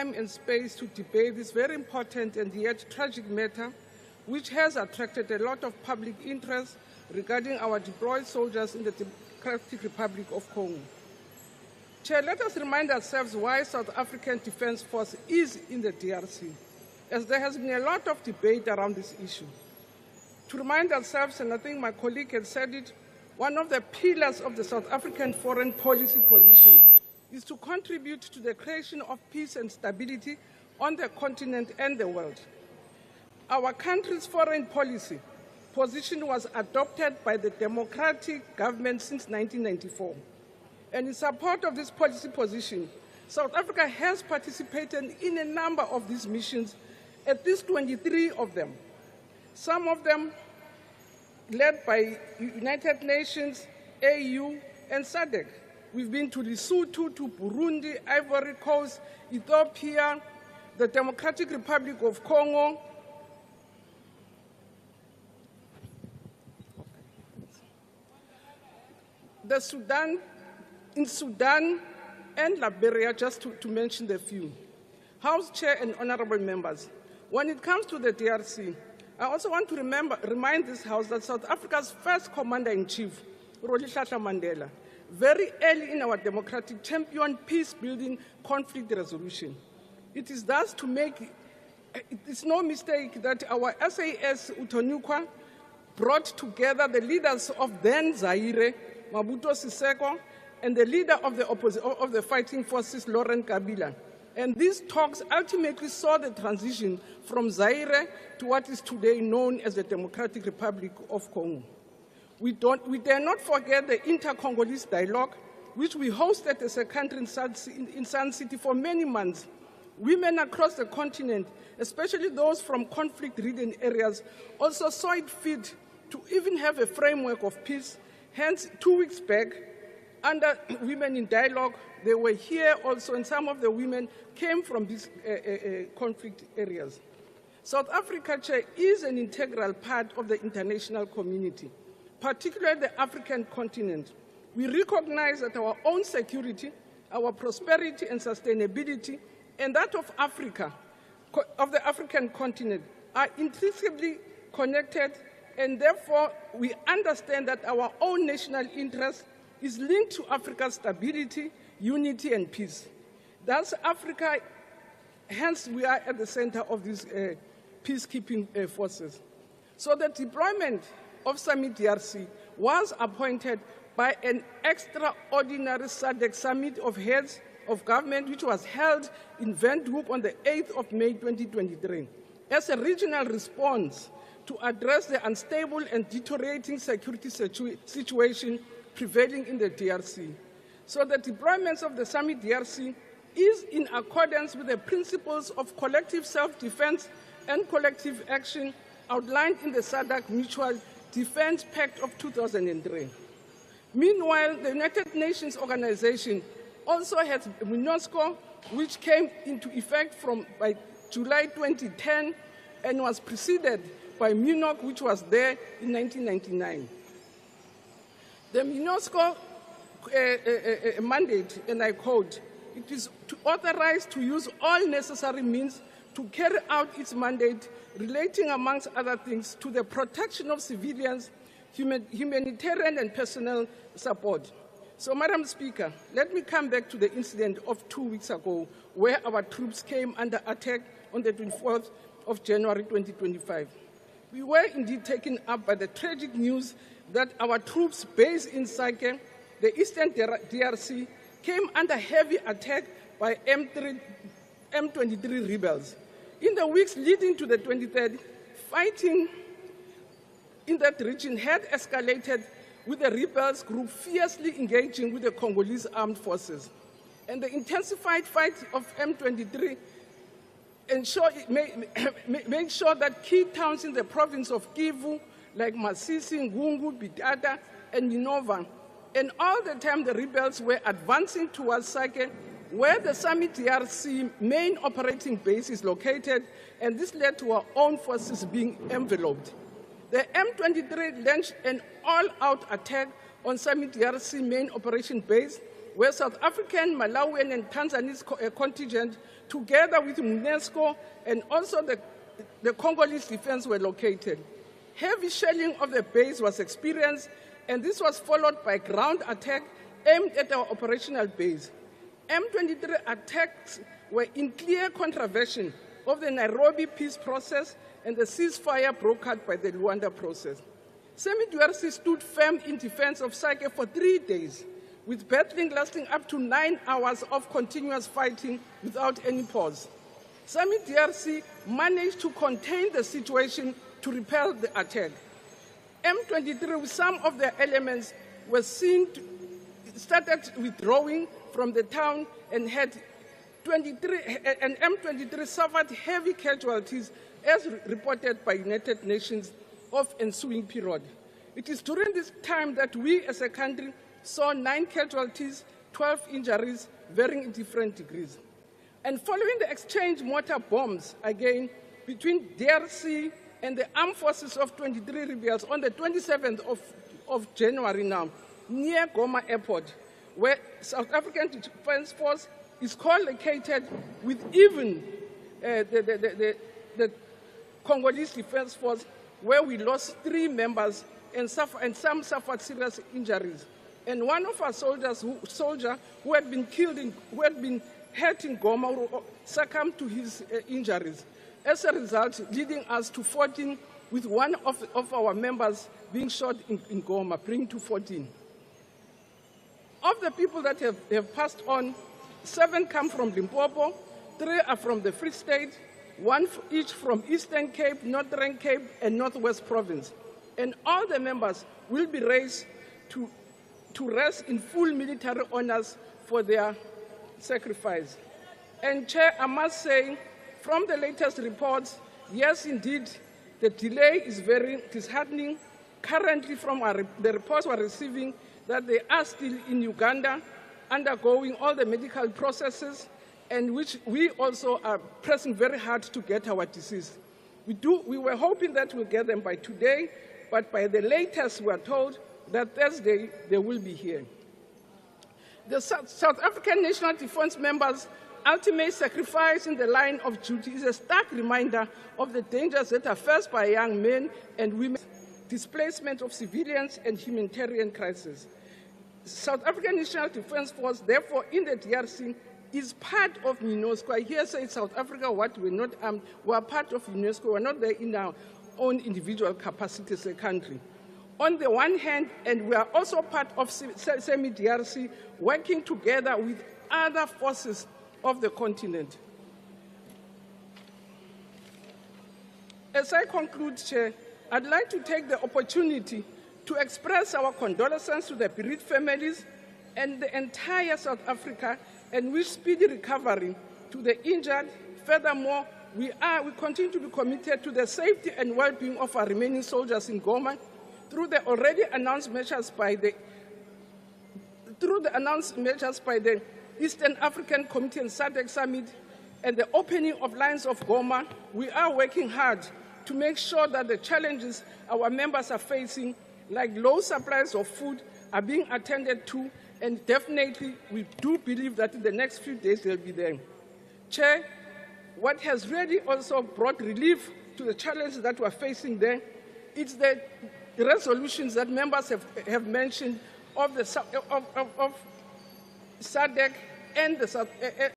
time and space to debate this very important and yet tragic matter, which has attracted a lot of public interest regarding our deployed soldiers in the Democratic Republic of Congo. Chair, let us remind ourselves why South African Defence Force is in the DRC, as there has been a lot of debate around this issue. To remind ourselves, and I think my colleague had said it, one of the pillars of the South African foreign policy position is to contribute to the creation of peace and stability on the continent and the world. Our country's foreign policy position was adopted by the democratic government since 1994. And in support of this policy position, South Africa has participated in a number of these missions, at least 23 of them. Some of them led by United Nations, AU, and SADC. We've been to Lesotho, to Burundi, Ivory Coast, Ethiopia, the Democratic Republic of Congo, the Sudan, in Sudan and Liberia, just to mention the few. House Chair and honorable members, when it comes to the DRC, I also want to remind this House that South Africa's first Commander-in-Chief, Rolihlahla Mandela, very early in our democratic championed peace-building conflict resolution. It is thus to make, it's no mistake that our SAS Utonukwa brought together the leaders of then Zaire, Mobutu Seseko, and the leader of the fighting forces, Laurent Kabila. And these talks ultimately saw the transition from Zaire to what is today known as the Democratic Republic of Congo. We dare not forget the inter-Congolese dialogue, which we hosted as a country in Sun City for many months. Women across the continent, especially those from conflict-ridden areas, also saw it fit to even have a framework of peace. Hence, 2 weeks back, under Women in Dialogue, they were here also, and some of the women came from these conflict areas. South Africa, Chair, is an integral part of the international community, particularly the African continent. We recognize that our own security, our prosperity and sustainability, and that of Africa, of the African continent, are intrinsically connected, and therefore we understand that our own national interest is linked to Africa's stability, unity, and peace. Thus, Africa, hence we are at the center of these peacekeeping forces. So the deployment of Summit DRC was appointed by an extraordinary SADC Summit of Heads of Government, which was held in Windhoek on the 8th of May 2023, as a regional response to address the unstable and deteriorating security situation prevailing in the DRC. So the deployments of the Summit DRC is in accordance with the principles of collective self-defense and collective action outlined in the SADC Mutual Defense Pact of 2003. Meanwhile, the United Nations Organization also has MINUSCO, which came into effect by July 2010 and was preceded by MINOC, which was there in 1999. The MINUSCO mandate, and I quote, it is to authorize to use all necessary means to carry out its mandate relating, amongst other things, to the protection of civilians, humanitarian and personnel support. So, Madam Speaker, let me come back to the incident of 2 weeks ago, where our troops came under attack on the 24th of January 2025. We were indeed taken up by the tragic news that our troops based in Sake, the eastern DRC, came under heavy attack by M23 rebels. In the weeks leading to the 23rd, fighting in that region had escalated, with the rebels group fiercely engaging with the Congolese armed forces. And the intensified fight of M23 made sure that key towns in the province of Kivu, like Masisi, Ngungu, Bidada, and Minova, and all the time the rebels were advancing towards Sake, where the Summit DRC main operating base is located, and this led to our own forces being enveloped. The M23 launched an all-out attack on Summit DRC main operation base, where South African, Malawian, and Tanzanese contingent, together with UNESCO and also the Congolese defense were located. Heavy shelling of the base was experienced, and this was followed by ground attack aimed at our operational base. M23 attacks were in clear contravention of the Nairobi peace process, and the ceasefire broke out by the Luanda process. DRC stood firm in defense of Sake for 3 days, with battling lasting up to 9 hours of continuous fighting without any pause. DRC managed to contain the situation to repel the attack. M23, with some of their elements, started withdrawing from the town and M23 suffered heavy casualties as reported by United Nations of ensuing period. It is during this time that we as a country saw 9 casualties, 12 injuries, varying in different degrees. And following the exchange mortar bombs again between DRC and the armed forces of 23 rebels on the 27th of January now, near Goma Airport, where South African Defence Force is co-located with even the Congolese Defence Force, where we lost 3 members and some suffered serious injuries. And one of our soldier who had been killed, who had been hurt in Goma, succumbed to his injuries. As a result, leading us to 14, with one of our members being shot in Goma, bringing to 14. Of the people that have passed on, 7 come from Limpopo, 3 are from the Free State, 1 each from Eastern Cape, Northern Cape, and Northwest Province. And all the members will be raised to rest in full military honors for their sacrifice. And Chair, I must say, from the latest reports, yes, indeed, the delay is very disheartening. Currently, from the reports we're receiving, that they are still in Uganda, undergoing all the medical processes, and which we also are pressing very hard to get our deceased. We were hoping that we'll get them by today, but by the latest, we are told that Thursday they will be here. The South African National Defense members' ultimate sacrifice in the line of duty is a stark reminder of the dangers that are faced by young men and women, displacement of civilians, and humanitarian crisis. South African National Defense Force, therefore, in the DRC, is part of UNESCO. I hear say South Africa, what we're not armed, we're part of UNESCO. We're not there in our own individual capacity as a country. On the one hand, and we are also part of DRC, working together with other forces of the continent. As I conclude, Chair, I'd like to take the opportunity to express our condolences to the bereaved families and the entire South Africa, and wish speedy recovery to the injured. Furthermore, we continue to be committed to the safety and well-being of our remaining soldiers in Goma through the already announced measures by the Eastern African Committee and SADC Summit and the opening of lines of Goma. We are working hard to make sure that the challenges our members are facing, like low supplies of food, are being attended to, and definitely we do believe that in the next few days they'll be there. Chair, what has really also brought relief to the challenges that we're facing there, it's the resolutions that members have mentioned of SADC and the